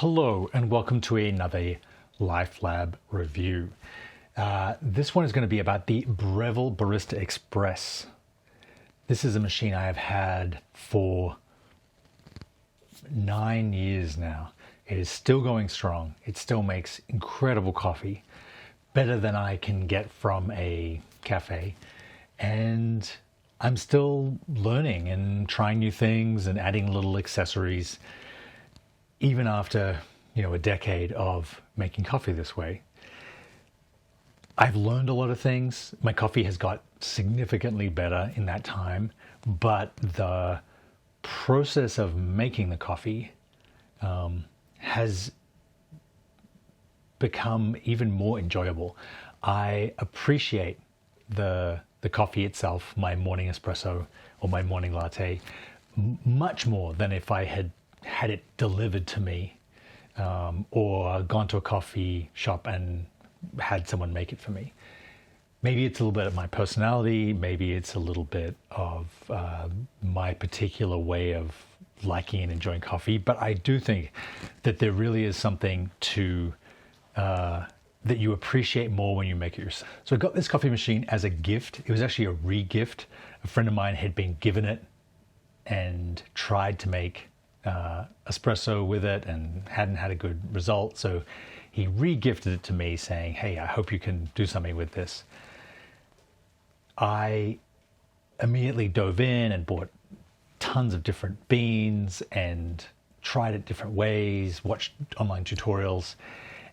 Hello and welcome to another Life Lab review. This one is going to be about the Breville Barista Express. This is a machine I have had for 9 years now. It is still going strong. It still makes incredible coffee, better than I can get from a cafe. And I'm still learning and trying new things and adding little accessories, even after, a decade of making coffee this way. I've learned a lot of things. My coffee has got significantly better in that time, but the process of making the coffee has become even more enjoyable. I appreciate the coffee itself, my morning espresso or my morning latte, much more than if I had it delivered to me or gone to a coffee shop and had someone make it for me. Maybe it's a little bit of my personality, maybe it's a little bit of my particular way of liking and enjoying coffee, but I do think that there really is something to that you appreciate more when you make it yourself. So I got this coffee machine as a gift. It was actually a re-gift. A friend of mine had been given it and tried to make espresso with it and hadn't had a good result. So he re-gifted it to me saying, hey, I hope you can do something with this. I immediately dove in and bought tons of different beans and tried it different ways, watched online tutorials.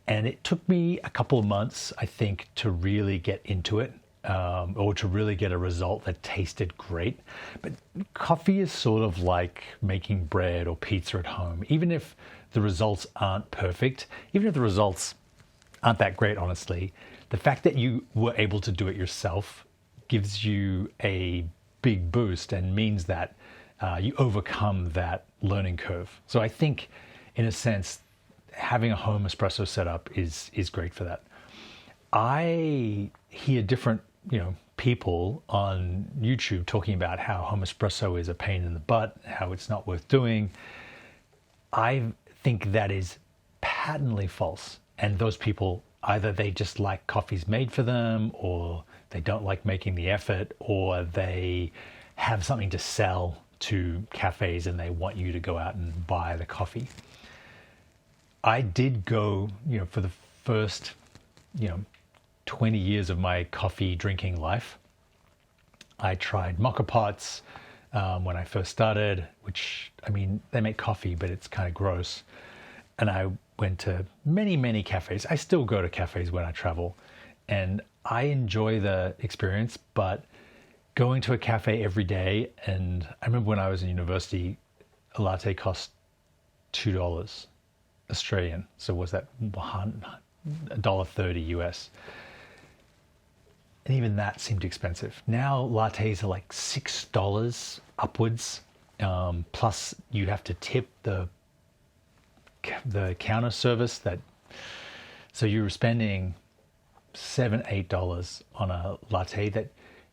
And it took me a couple of months, I think, to really get into it. Or to really get a result that tasted great. But coffee is sort of like making bread or pizza at home. Even if the results aren't perfect, even if the results aren't that great, honestly, the fact that you were able to do it yourself gives you a big boost and means that you overcome that learning curve. So I think, in a sense, having a home espresso setup is great for that. I hear different people on YouTube talking about how home espresso is a pain in the butt, how it's not worth doing. I think that is patently false. And those people, either they just like coffees made for them, or they don't like making the effort, or they have something to sell to cafes and they want you to go out and buy the coffee. I did go, for the first, 20 years of my coffee drinking life. I tried mocha pots when I first started, which, they make coffee, but it's kind of gross. And I went to many, many cafes. I still go to cafes when I travel, and I enjoy the experience, but going to a cafe every day, and I remember when I was in university, a latte cost $2 Australian. So was that $1.30 US? And even that seemed expensive. Now lattes are like $6 upwards. Plus you have to tip the counter service so you're spending $7-8 on a latte that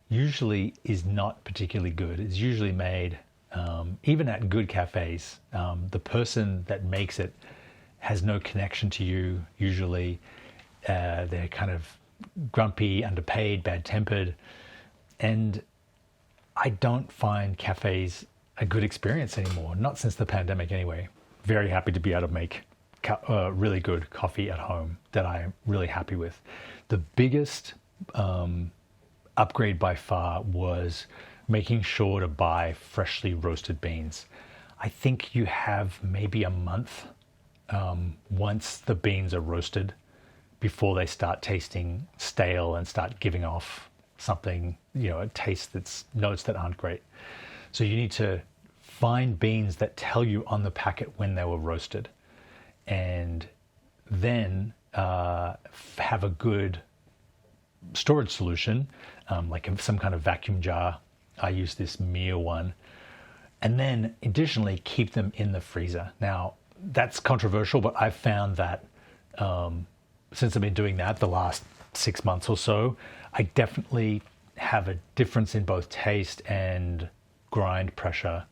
usually is not particularly good. It's usually made, even at good cafes, the person that makes it has no connection to you. Usually they're kind of grumpy, underpaid, bad-tempered, and I don't find cafes a good experience anymore, not since the pandemic anyway. Very happy to be able to make really good coffee at home that I'm really happy with. The biggest upgrade by far was making sure to buy freshly roasted beans. I think you have maybe a month once the beans are roasted before they start tasting stale and start giving off something, a taste notes that aren't great. So you need to find beans that tell you on the packet when they were roasted, and then have a good storage solution, like some kind of vacuum jar. I use this Mia one, and then additionally keep them in the freezer. Now that's controversial, but I've found that since I've been doing that the last 6 months or so, I definitely have a difference in both taste and grind pressure,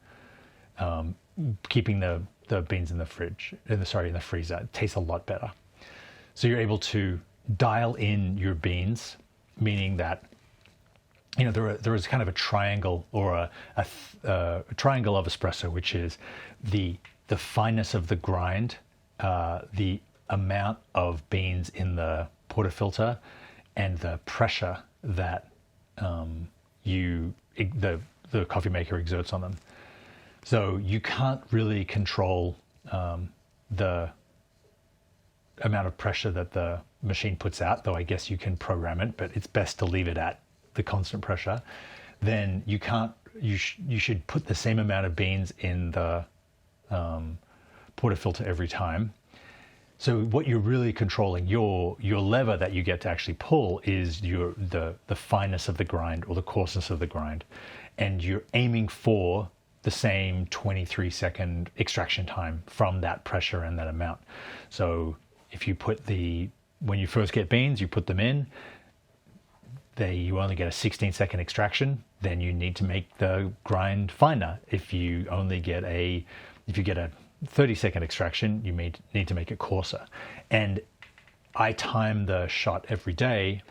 keeping the the beans in the freezer. It tastes a lot better. So you're able to dial in your beans, meaning that there is kind of a triangle or a triangle of espresso, which is the fineness of the grind, the amount of beans in the portafilter, and the pressure that the coffee maker exerts on them. So you can't really control the amount of pressure that the machine puts out, though I guess you can program it, but it's best to leave it at the constant pressure. Then you should put the same amount of beans in the portafilter every time. So what you're really controlling, your lever that you get to actually pull, is the fineness of the grind or the coarseness of the grind, and you're aiming for the same 23-second extraction time from that pressure and that amount. So if you when you first get beans, you put them in, you only get a 16-second extraction, then you need to make the grind finer. If you get a 30-second extraction, you need to make it coarser. And I time the shot every day,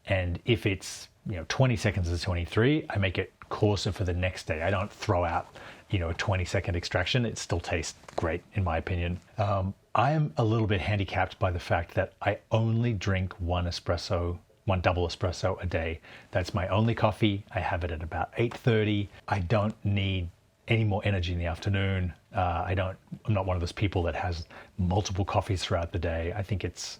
and if it's 20 seconds to 23, I make it coarser for the next day. I don't throw out a 20-second extraction. It still tastes great, in my opinion. I am a little bit handicapped by the fact that I only drink one double espresso a day. That's my only coffee. I have it at about 8:30. I don't need any more energy in the afternoon. I'm not one of those people that has multiple coffees throughout the day. I think it's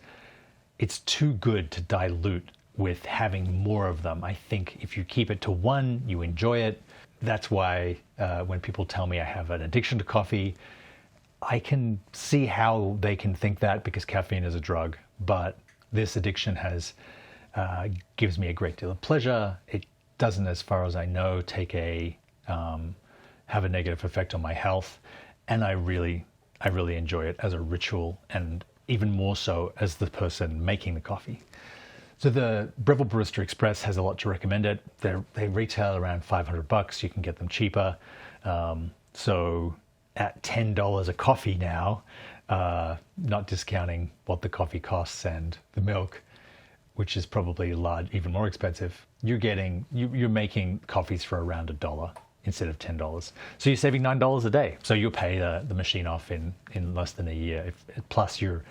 too good to dilute with having more of them. I think if you keep it to one, you enjoy it. That's why when people tell me I have an addiction to coffee, I can see how they can think that, because caffeine is a drug. But this addiction gives me a great deal of pleasure. It doesn't, as far as I know, have a negative effect on my health, and I really enjoy it as a ritual, and even more so as the person making the coffee. So the Breville Barista Express has a lot to recommend it. They retail around $500. You can get them cheaper. So at $10 a coffee now, not discounting what the coffee costs and the milk, which is probably even more expensive, you're making coffees for around $1 instead of $10. So you're saving $9 a day. So you'll pay the machine off in less than a year, plus your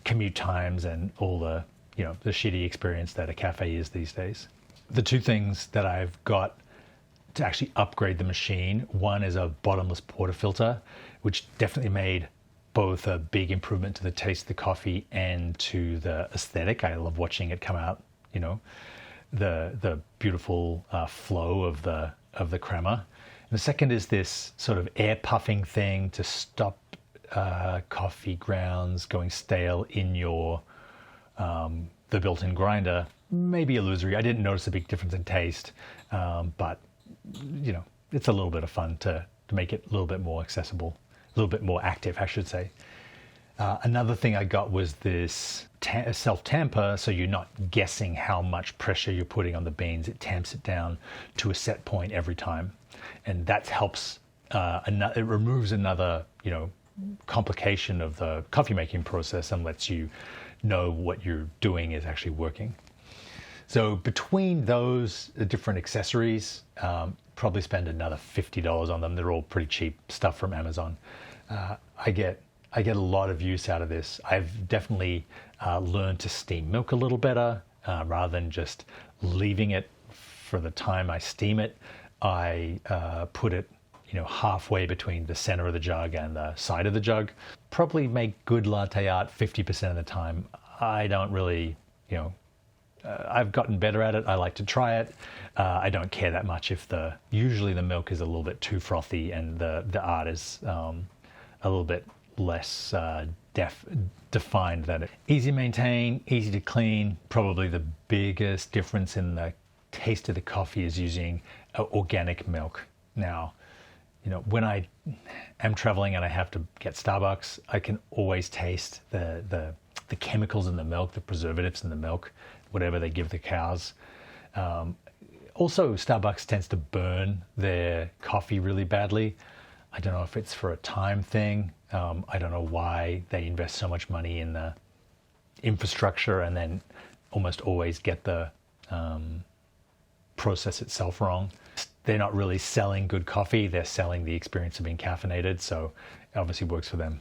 commute times and all the shitty experience that a cafe is these days. The two things that I've got to actually upgrade the machine, one is a bottomless portafilter, which definitely made both a big improvement to the taste of the coffee and to the aesthetic. I love watching it come out, the beautiful flow of the crema. And the second is this sort of air puffing thing to stop coffee grounds going stale in the built-in grinder. Maybe illusory. I didn't notice a big difference in taste, but it's a little bit of fun to make it a little bit more accessible, a little bit more active, I should say. Another thing I got was this self-tamper, so you're not guessing how much pressure you're putting on the beans. It tamps it down to a set point every time, and that helps. It removes another, complication of the coffee making process and lets you know what you're doing is actually working. So between those different accessories, probably spend another $50 on them. They're all pretty cheap stuff from Amazon. I get a lot of use out of this. I've definitely learned to steam milk a little better rather than just leaving it for the time I steam it. I put it halfway between the center of the jug and the side of the jug. Probably make good latte art 50% of the time. I don't really, I've gotten better at it. I like to try it. I don't care that much if usually the milk is a little bit too frothy and the art is a little bit less defined than it. Easy to maintain, easy to clean. Probably the biggest difference in the taste of the coffee is using organic milk. Now, when I am traveling and I have to get Starbucks, I can always taste the chemicals in the milk, the preservatives in the milk, whatever they give the cows. Also, Starbucks tends to burn their coffee really badly. I don't know if it's for a time thing. I don't know why they invest so much money in the infrastructure and then almost always get the process itself wrong. They're not really selling good coffee, they're selling the experience of being caffeinated, so it obviously works for them.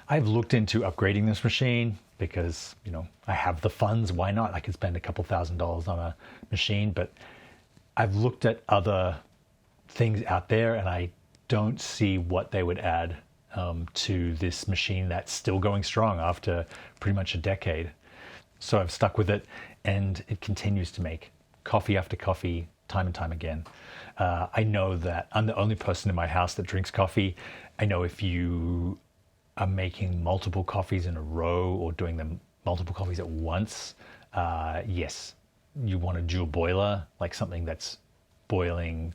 I've looked into upgrading this machine because, I have the funds, why not? I could spend a couple $1,000s on a machine, but I've looked at other things out there and I don't see what they would add to this machine that's still going strong after pretty much a decade. So I've stuck with it, and it continues to make coffee after coffee, time and time again. I know that I'm the only person in my house that drinks coffee. I know if you are making multiple coffees in a row or doing them multiple coffees at once, yes, you want a dual boiler, like something that's boiling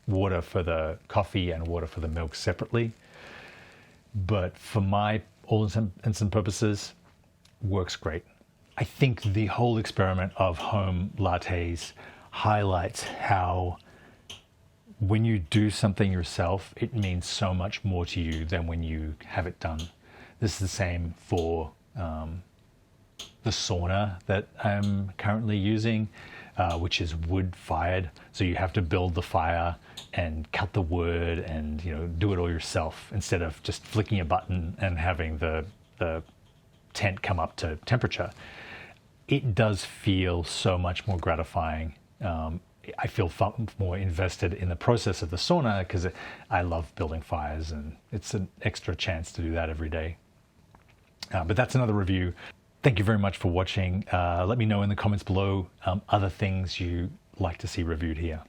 water for the coffee and water for the milk separately. But for my all intents and purposes, works great. I think the whole experiment of home lattes highlights how when you do something yourself, it means so much more to you than when you have it done. This is the same for the sauna that I'm currently using, which is wood fired. So you have to build the fire and cut the wood and do it all yourself instead of just flicking a button and having the tent come up to temperature. It does feel so much more gratifying. I feel far more invested in the process of the sauna because I love building fires, and it's an extra chance to do that every day. But that's another review. Thank you very much for watching. Let me know in the comments below other things you like to see reviewed here.